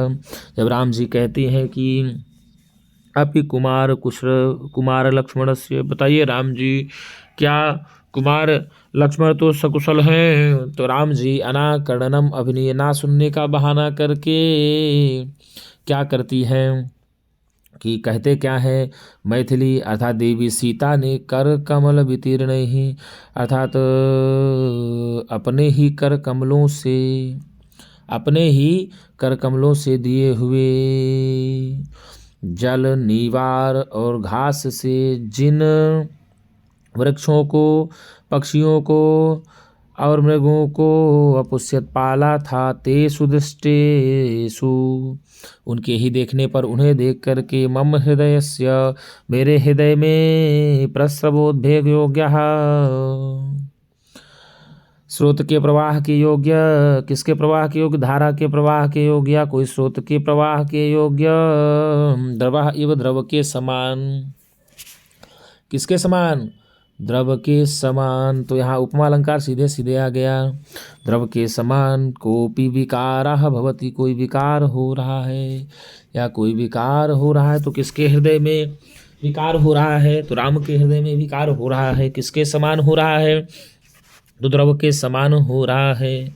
जब राम जी कहते हैं कि अपि कुमार कुमार लक्ष्मण से, बताइए राम जी क्या कुमार लक्ष्मण तो सकुशल हैं? तो राम जी अनाकरणम अभिनय, ना सुनने का बहाना करके क्या करती हैं कि कहते क्या है? मैथिली अर्थात देवी सीता ने कर कमल वितीर्ण ही, अर्थात अपने ही कर कमलों से, अपने ही कर कमलों से दिए हुए जल निवार और घास से जिन वृक्षों को, पक्षियों को और मृगों को अपुष्यत पाला था, तेषु दृष्टेषु, उनके ही देखने पर, उन्हें देख करके, मम हृदयस्य, मेरे हृदय में प्रस्रवोद्भेद योग्यः, स्रोत के प्रवाह के योग्य, किसके प्रवाह के योग्य? धारा के प्रवाह के योग्य, कोई स्रोत के प्रवाह के योग्य, द्रवः इव, द्रव के समान, किसके समान? द्रव के समान। तो यहाँ उपमा अलंकार सीधे सीधे आ गया, द्रव के समान, कोपि विकारः भवति, कोई विकार हो रहा है, या कोई विकार हो रहा है। तो किसके हृदय में विकार हो रहा है? तो राम के हृदय में विकार हो रहा है। किसके समान हो रहा है? तो द्रव के समान हो रहा है।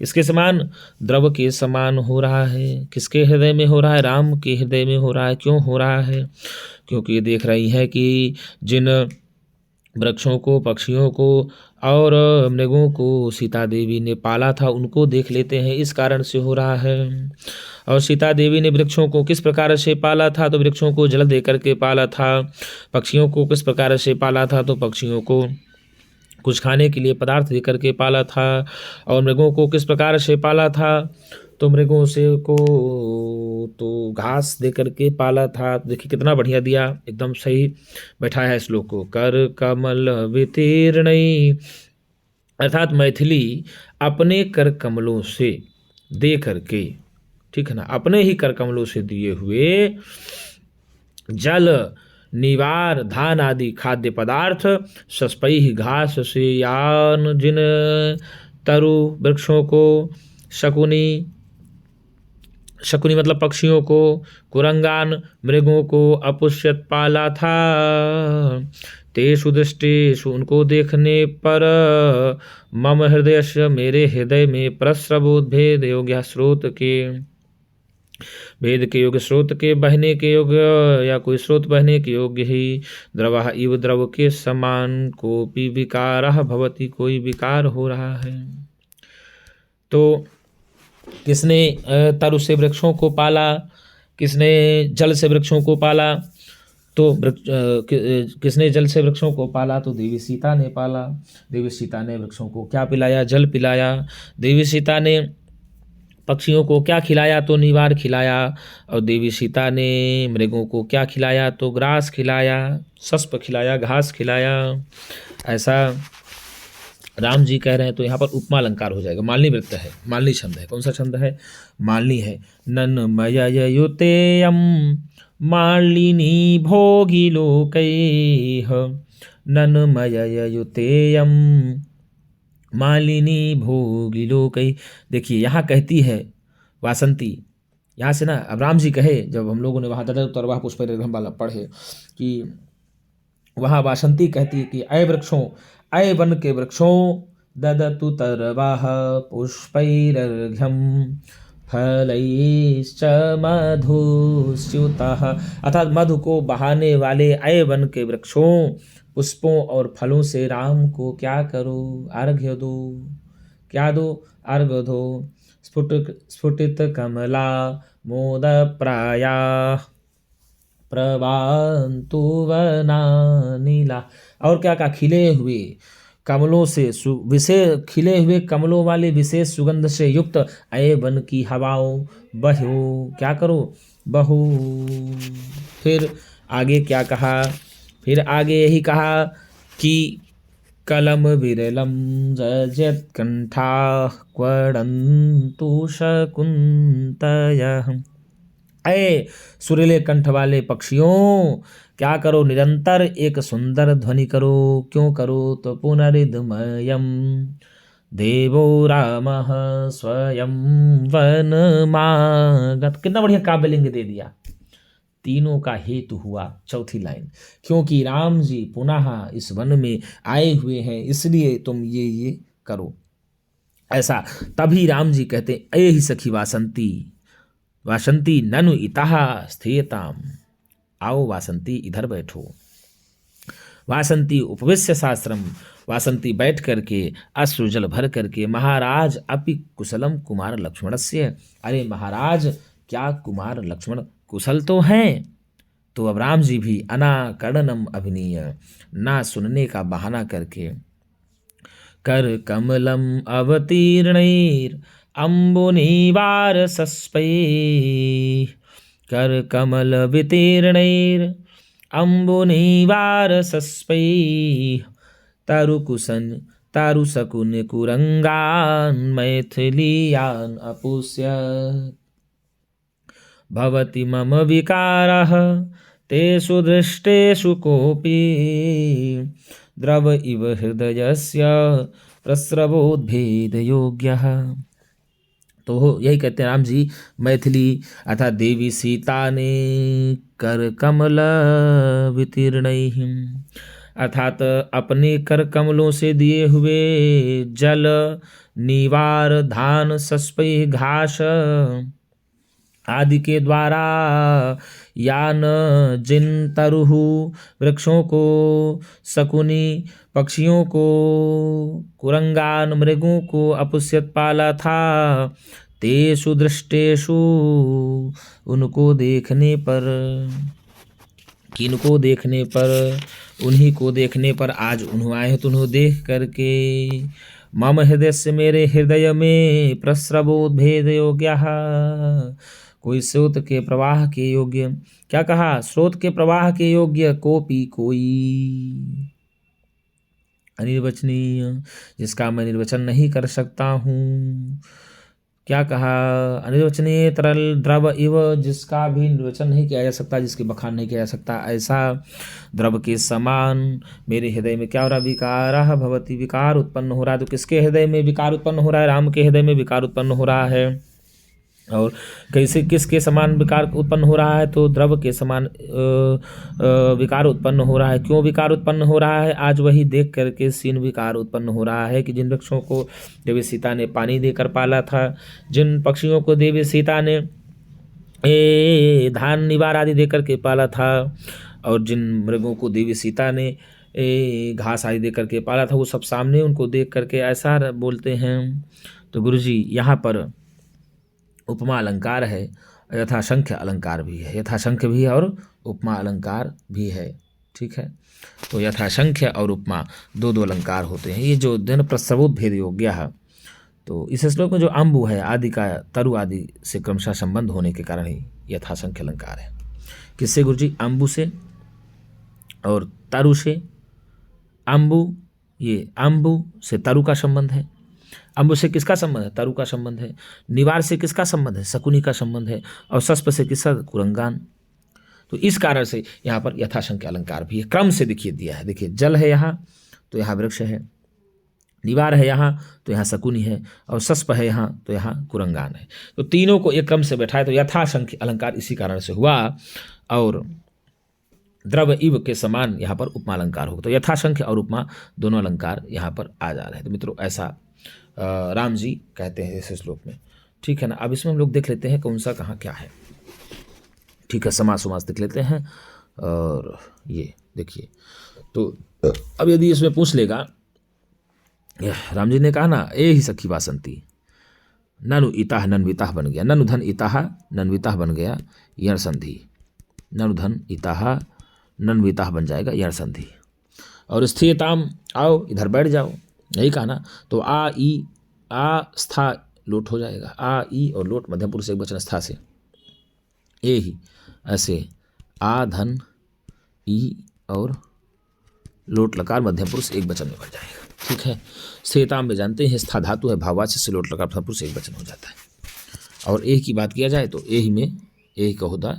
किसके समान? द्रव के समान हो रहा है। किसके हृदय में हो रहा है? राम के हृदय में हो रहा है। क्यों हो रहा है? क्योंकि ये देख रही है कि जिन वृक्षों को, पक्षियों को और मृगों को सीता देवी ने पाला था, उनको देख लेते हैं, इस कारण से हो रहा है। और सीता देवी ने वृक्षों को किस प्रकार से पाला था? तो वृक्षों को जल दे करके पाला था। पक्षियों को किस प्रकार से पाला था? तो पक्षियों को कुछ खाने के लिए पदार्थ दे करके पाला था। और मृगों को किस प्रकार से पाला था? तो मृगों से को तो घास दे करके पाला था। देखिए कितना बढ़िया दिया, एकदम सही बैठा है श्लोक को। कर कमल वितीर्ण, अर्थात मैथिली अपने कर कमलों से दे करके, ठीक है ना, अपने ही कर कमलों से दिए हुए जल, निवार, धान आदि खाद्य पदार्थ, सस्पई घास से यान, जिन तरु वृक्षों को, शकुनी, शकुनी मतलब पक्षियों को, कुरंगान मृगों को अपुष्यत पाला था। तेषु दृष्टेषु उनको देखने पर, मम हृदय मेरे हृदय में प्रस्रवोद्भेद योग्य स्रोत के, वेद के योग्य स्रोत के बहने के योग्य, या कोई स्रोत बहने के योग्य ही, द्रवः इव द्रव के समान, कोपि विकारः भवति, कोई विकार हो रहा है। तो किसने तरु से वृक्षों को पाला? किसने जल से वृक्षों को पाला? तो किसने जल से वृक्षों को पाला? तो देवी सीता ने पाला। देवी सीता ने वृक्षों को क्या पिलाया? जल पिलाया। देवी सीता ने पक्षियों को क्या खिलाया? तो निवार खिलाया। और देवी सीता ने मृगों को क्या खिलाया? तो ग्रास खिलाया, सस्प खिलाया, घास खिलाया। ऐसा राम जी कह रहे हैं। तो यहाँ पर उपमा अलंकार हो जाएगा। मालनी वृत्त है, मालनी छंद है। कौन सा छंद है? मालनी है। नन्मययुतेयं मालिनी भोगी लोकैः, नन्मययुतेयं मालिनी भोगी लोकैः। देखिए यहाँ कहती है वासंती, यहाँ से ना, अब राम जी कहे, जब हम लोगों ने वहाँ ददतुतर्वाः पुष्पैर्घ्रम वाला पढ़े कि वहाँ वासंती कहती है कि अय वृक्षों, अय वन के वृक्षों, ददतुतर्वाः पुष्पैरर्घ्यं फलैश्च मधुस्युतः, अर्थात मधु को बहाने वाले अय वन के वृक्षों, पुष्पों और फलों से राम को क्या करो? अर्घ्य दो। क्या दो? अर्घ्य दो। स्फुटित कमला मोद प्राया, प्रवान्तु वनानीला। और क्या कहा? खिले हुए कमलों से, विशेष खिले हुए कमलों वाले विशेष सुगंध से युक्त अय वन की हवाओं, बहो। क्या करो? बहो। फिर आगे क्या कहा? फिर आगे यही कहा कि कलम विरलम जयत्कंठा क्वडन्तु शकुन्तयः। अय सुरीले कंठ वाले पक्षियों, क्या करो? निरंतर एक सुंदर ध्वनि करो। क्यों करो? तो पुनरिदमयम देवो रामः स्वयं वनमागत। कितना बढ़िया काव्यलिंग दे दिया। तीनों का हेतु हुआ चौथी लाइन, क्योंकि राम जी पुनः इस वन में आए हुए हैं, इसलिए तुम ये करो। ऐसा तभी राम जी कहते, अये ही सखी वासंती, वासंती ननु इतः स्थियताम। आओ वासंती, इधर बैठो। वासंती उपविश्य शास्त्रम, वासंती बैठ करके अश्रुजल भर करके, महाराज अपि कुशलम कुमार लक्ष्मणस्य। अरे महाराज, क्या कुमार लक्ष्मण कुशल तो हैं? तो अब राम जी भी अनाकरणम अभिनीय, ना सुनने का बहाना करके, कर कमलम अवतीर्णैर अम्बुनिवार सस्पै, कर कमल वितीर्णैर अम्बुनिवार सस्पै, तारुकुसन तारुशकुन कुरंगान मैथिलीयान अपुष्यत्, भवति मम विकारः तेषु दृष्टेषु कोऽपि, द्रव इव हृदयस्य प्रस्रवोद्भेद योग्यः। तो यही कहते हैं राम जी, मैथिली अर्थात देवी सीता ने कर कमल वितीर्णैः, अर्थात अपने कर कमलों से दिए हुए जल, निवार, धान, सस्पय, घास आदि के द्वारा यान जिन तरुहु वृक्षों को, शकुनी पक्षियों को, कुरंगान मृगों को अपुष्यत पाला था, तेषु दृष्टेषु उनको देखने पर, किनको देखने पर, उन्हीं को देखने पर आज उन्हों आए तो उन्हों देख करके मम हृदय से मेरे हृदय में प्रस्रवोद्भेद योग्य, कोई स्रोत के प्रवाह के योग्य, क्या कहा, स्रोत के प्रवाह के योग्य कोपी कोई अनिर्वचनीय, जिसका मैं निर्वचन नहीं कर सकता हूँ। क्या कहा, अनिर्वचनीय तरल द्रव इव, जिसका भी निर्वचन नहीं किया जा सकता, जिसके बखान नहीं किया जा सकता, ऐसा द्रव के समान मेरे हृदय में क्या हो रहा, विकार भवती, विकार उत्पन्न हो रहा है। तो किसके हृदय में विकार उत्पन्न हो रहा है, राम के हृदय में विकार उत्पन्न हो रहा है। और कैसे, किसके समान विकार उत्पन्न हो रहा है, तो द्रव के समान विकार उत्पन्न हो रहा है। क्यों विकार उत्पन्न हो रहा है, आज वही देख करके सीन विकार उत्पन्न हो रहा है कि जिन वृक्षों को देवी सीता ने पानी देकर पाला था, जिन पक्षियों को देवी सीता ने धान निवार आदि देकर के पाला था, और जिन मृगों को देवी सीता ने घास आदि देकर के पाला था, वो सब सामने उनको देख करके ऐसा बोलते हैं। तो गुरुजी यहाँ पर उपमा अलंकार है, यथासंख्य अलंकार भी है, यथासंख्य भी है और उपमा अलंकार भी है। ठीक है, तो यथासंख्य और उपमा दो दो अलंकार होते हैं। ये जो दिन प्रस्रवोद्भेद योग्य है, तो इस श्लोक में जो अम्बु है आदि का तरु आदि से क्रमशः संबंध होने के कारण ही यथासंख्य अलंकार है। किससे गुरुजी, अम्बु से और तरु से। अम्बु, ये अम्बु से तरु का संबंध है। अम्बु से किसका संबंध है, तरु का संबंध है। निवार से किसका संबंध है, शकुनी का संबंध है। और सस्प से किसका, कुरंगान। तो इस कारण से यहाँ पर यथासंख्य अलंकार भी है, क्रम से देखिए दिया है। देखिए जल है यहाँ तो यहाँ वृक्ष है, निवार है यहाँ तो यहाँ शकुनी है, और सस्प है यहाँ तो यहाँ कुरंगान है। तो तीनों को एक क्रम से बैठाए तो यथासंख्य अलंकार इसी कारण से हुआ। और द्रव इव के समान यहाँ पर उपमा अलंकार होगा। तो यथासंख्य और उपमा दोनों अलंकार यहाँ पर आ जा रहे हैं। तो मित्रों ऐसा राम जी कहते हैं इस श्लोक में। ठीक है ना, अब इसमें हम लोग देख लेते हैं कौन सा कहाँ क्या है। ठीक है, समास समास देख लेते हैं। और ये देखिए, तो अब यदि इसमें पूछ लेगा, राम जी ने कहा ना, ए ही सखी वासंती, ननु इताह नन्विताह बन गया, ननु धन इताह नन्विताह बन गया, यण संधि, ननु धन इताह नन्विताह बन जाएगा यण संधि। और स्थिरताम, आओ इधर बैठ जाओ, यही कहा ना। तो आ ई, आ स्था लोट हो जाएगा, आ ई और लोट मध्यम पुरुष एक वचन स्था से, ए ही ऐसे आ धन ई और लोट लकार मध्यम पुरुष एक वचन में बन जाएगा। ठीक है, स्थिरताम में जानते हैं स्था धातु है, भाववाच्य से लोट लकार मध्यम पुरुष एक वचन हो जाता है। और ए की बात किया जाए तो ए ही में ए का होता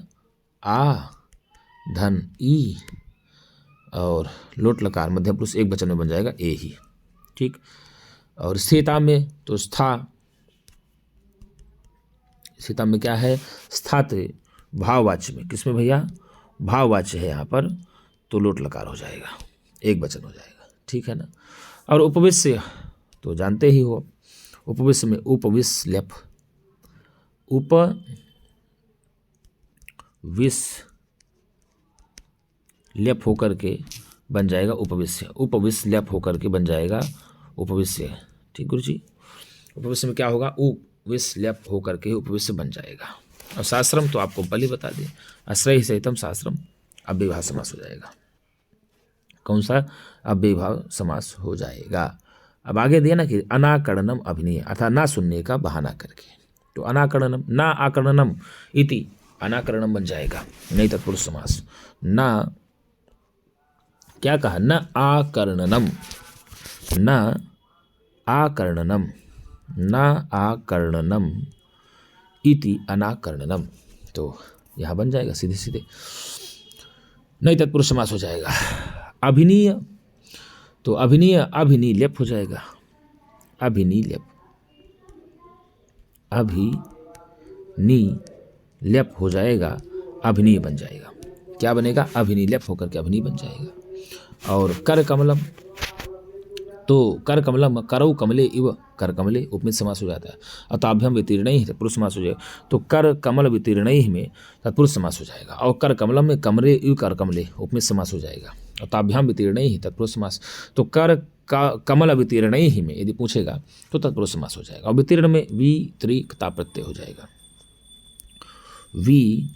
आ धन ई और लोट लकार मध्यम पुरुष एक वचन में बन जाएगा ए ही। ठीक, और स्थिरता में तो स्था, स्थिरता में क्या है, स्थात भाववाच्य में, किसमें भैया, भाववाच्य है यहाँ पर, तो लोट लकार हो जाएगा, एक वचन हो जाएगा। ठीक है ना। और उपविश्य तो जानते ही हो, उपविश्य में उपविश लेप, उपविश लेप होकर के बन जाएगा उपविश्य, उपविश लेप होकर के बन जाएगा उपविश्य। ठीक गुरु जी, उपविश्य में क्या होगा, उपविश लेप होकर के उपविश्य बन जाएगा। और शास्त्रम तो आपको पहले बता दें, आश्रय सहितम शास्त्रम अव्ययभाव समास हो जाएगा। कौन सा, अव्ययभाव समास हो जाएगा। अब आगे दिया ना कि अनाकरणम अभिनय, अर्थात ना सुनने का बहाना करके, तो अनाकरणम, ना आकरणम इति अनाकरणम बन जाएगा, नहीं तत्पुरुष समास। ना क्या कहा, न आकर्णनम, न आकर्णनम, न आकर्णनम इति अनाकर्णनम, तो यहाँ बन जाएगा सीधे सीधे, नहीं तत्पुरुष समास हो जाएगा। अभिनीय, तो अभिनीय अभिनी लेप हो जाएगा, अभिनी लेप, अभिनी लेप हो जाएगा, अभिनीय बन जाएगा। क्या बनेगा, अभिनी लेप होकर के अभिनी बन जाएगा। और कर कमलम, तो कर कमलम करौ कमले इव कर कमले उपमित समास हो जाता है। अताभ्यम वितीर्ण ही तत्पुरुष समास हो जाएगा, तो कर कमल वितीर्ण ही में तत्पुरुष समास हो जाएगा। और कर कमलम में कमरे इव कर कमले उपमित समास हो जाएगा। अताभ्याम वितीर्ण ही तत्पुरुष समास, तो कर कमल वितीर्ण ही में यदि पूछेगा तो तत्पुरुष समास हो जाएगा। और वितीर्ण में वी त्री ता प्रत्यय हो जाएगा। वी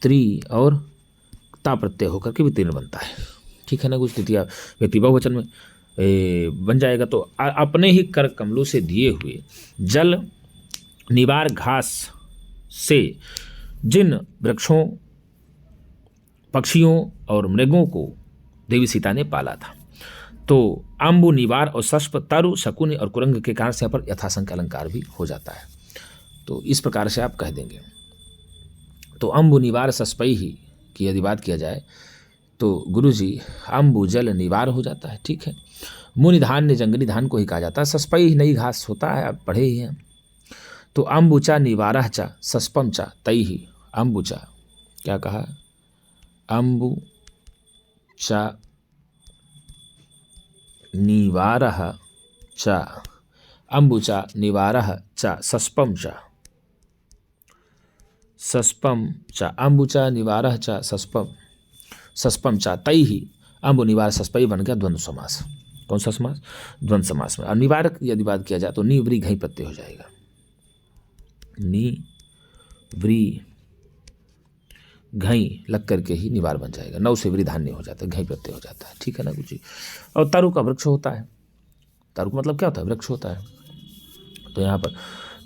त्री और ता प्रत्यय होकर के वितीर्ण बनता है, ठीक है ना। कुछ तृतीया व्यक्ति बहुवचन में बन जाएगा। तो अपने ही कर कमलों से दिए हुए जल निवार घास से जिन वृक्षों, पक्षियों और मृगों को देवी सीता ने पाला था, तो अम्बु निवार और सस्प तरु शकुनी और कुरंग के कारण से यहाँ पर यथासंख्य अलंकार भी हो जाता है। तो इस प्रकार से आप कह देंगे। तो अम्बु निवार सस्पई ही की यदि बात किया जाए तो गुरुजी अम्बु जल निवार हो जाता है, ठीक है। मुनि धान ने जंगली धान को ही कहा जाता है। सस्पई ही नई घास होता है, आप पढ़े ही हैं। तो अम्बुचा निवारह चा सस्पम चा तई ही, अम्बुचा क्या कहा, अम्बुचा निवारह चा, अम्बुचा निवारह चा सस्पम चा, सस्पम चा, अम्बुचा निवारह चा सस्पम, सस्पम चा तई ही, अम्बु निवार सस्पई बन गया द्वंद्व समास। कौन सा समास, द्वंद्व समास में। और निवारक यदि बात किया जाए तो नी व्री घई प्रत्यय हो जाएगा। नी व्री घई लग करके ही निवार बन जाएगा। नौ से व्री धान्य हो जाता है, घई प्रत्यय हो जाता है, ठीक है ना कुछ जी। और तारु का वृक्ष होता है। तारु का मतलब क्या होता है, वृक्ष होता है। तो यहाँ पर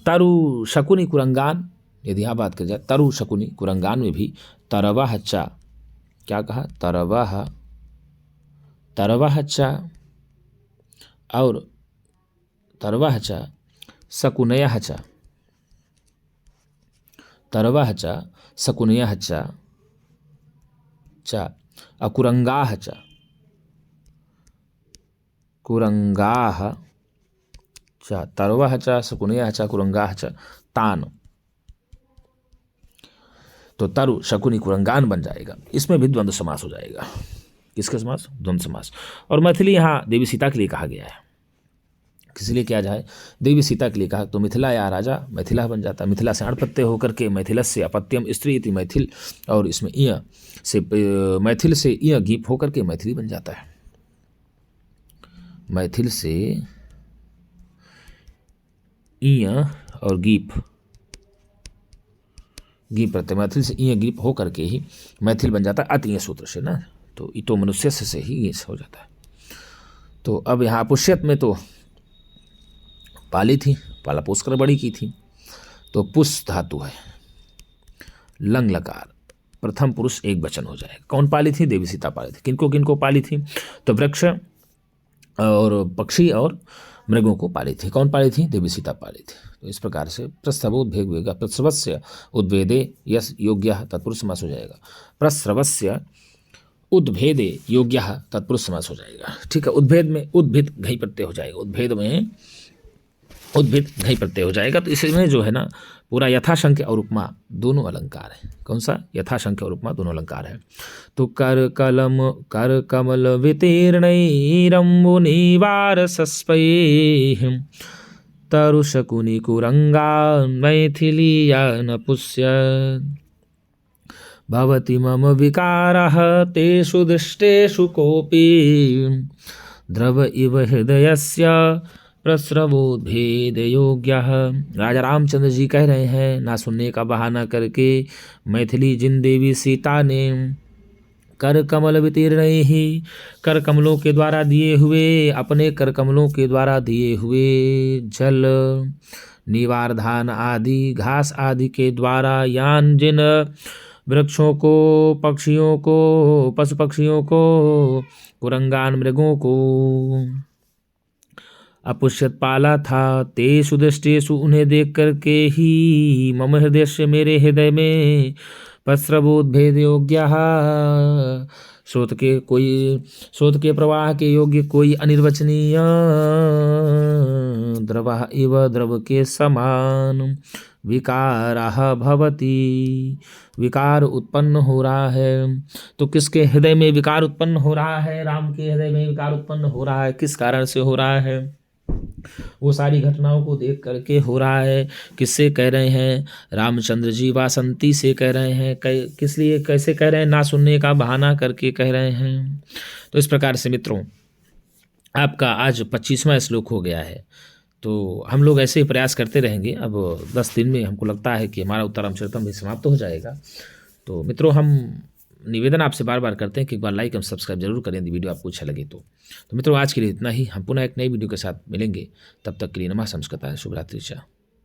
तारु शकुनी कुरंगान, यदि यहाँ बात की जाए तरु शकुनी कुरंगान में भी तरवाह चा, क्या कहा, तरवाह, तरवाह चा और तरवाह चा शकुनयः चा, तरवाह चा शकुनयः चा चा अकुरंगाः चा, कुरंगाः चा, तरवाह चा शकुनयः चा कुरंगाः चा तान, तो तरु शकुनी कुरंगान बन जाएगा। इसमें भी द्वंद्व समास हो जाएगा। किसका समास, द्वंद्व समास। और मैथिली यहाँ देवी सीता के लिए कहा गया है। किस लिए किया जाए, देवी सीता के लिए कहा, तो मिथिला या राजा मैथिला बन जाता है। मिथिला से अण प्रत्यय होकर के मैथिलस से अपत्यम स्त्री इति मैथिल, और इसमें ईय से मैथिल से ईय गीप होकर के मैथिली बन जाता है। मैथिल से ईय और गीप, गीप प्रत्यय मैथिल से ईय गीप होकर के ही मैथिल बन जाता है अतीय सूत्र से ना। तो इतो मनुष्य से ही ये हो जाता है। तो अब यहाँ पुष्यत में तो पाली थी, पाला पोस कर बड़ी की थी, तो पुष धातु है, लंग लकार, प्रथम पुरुष एक वचन हो जाएगा। कौन पाली थी, देवी सीता पाली थी। किनको किनको पाली थी, तो वृक्ष और पक्षी और मृगों को पाली थी। कौन पाली थी, देवी सीता पाली थी। तो इस प्रकार से प्रस्रवोद्भेग प्रस्रवस्य उद्भेदे यस योग्यः तत्पुरुष समास हो जाएगा। प्रस्रवस्य उद्भेदे योग्यः तत्पुरुष समास हो जाएगा, ठीक है। उद्भेद में उद्भिद घई प्रत्यय हो जाएगा। उद्भेद में उद्भिद घई प्रत्यय हो जाएगा। तो इसमें जो है ना पूरा यथाशंख्य और उपमा दोनों अलंकार है। कौन सा, यथाशंख्य और उपमा दोनों अलंकार है। तो कर कमल वितीर्णैरम्बु निवार सस्पैः तरु शकुनि कुरंगा मैथिलीया नपुष्यत् भवति मम विकारः तेषु दृष्टेषु कोऽपि द्रव इव हृदयस्य प्रस्रवोद्भेद योग्यः। राजा रामचंद्र जी कह रहे हैं, ना सुनने का बहाना करके मैथिली जिन देवी सीता ने कर कमल वितीर्ण ही, कर कमलों के द्वारा दिए हुए, अपने कर कमलों के द्वारा दिए हुए जल निवार धान आदि घास आदि के द्वारा यान जिन वृक्षों को, पक्षियों को, पशु पक्षियों को, कुरंगान मृगों को अपुष्यत पाला था, तेषु दृष्टेषु उन्हें देख करके ही मम हृदय से मेरे हृदय में प्रस्रवोद्भेद योग्य, स्रोत के प्रवाह के योग्य कोई अनिर्वचनीय द्रव इव द्रव के समान विकारः भवति। विकार उत्पन्न हो रहा है, तो किसके हृदय में विकार उत्पन्न हो रहा है? राम के हृदय में विकार उत्पन्न हो रहा है। किस कारण से हो रहा है? वो सारी घटनाओं को देख करके हो रहा है। किससे कह रहे हैं? रामचंद्र जी वासंती से कह रहे हैं। किस लिए, कैसे कह रहे हैं? ना सुनने का बहाना करके कह रहे हैं। तो इस प्रकार से मित्रों, आपका आज 25वां श्लोक हो गया है। तो हम लोग ऐसे ही प्रयास करते रहेंगे। अब 10 दिन में हमको लगता है कि हमारा उत्तरामचरितम भी समाप्त हो जाएगा। तो मित्रों, हम निवेदन आपसे बार बार करते हैं कि एक बार लाइक एवं सब्सक्राइब जरूर करें यदि वीडियो आपको अच्छा लगे तो मित्रों, आज के लिए इतना ही। हम पुनः एक नई वीडियो के साथ मिलेंगे। तब तक के लिए नमः संस्कृताय, शुभ रात्रि।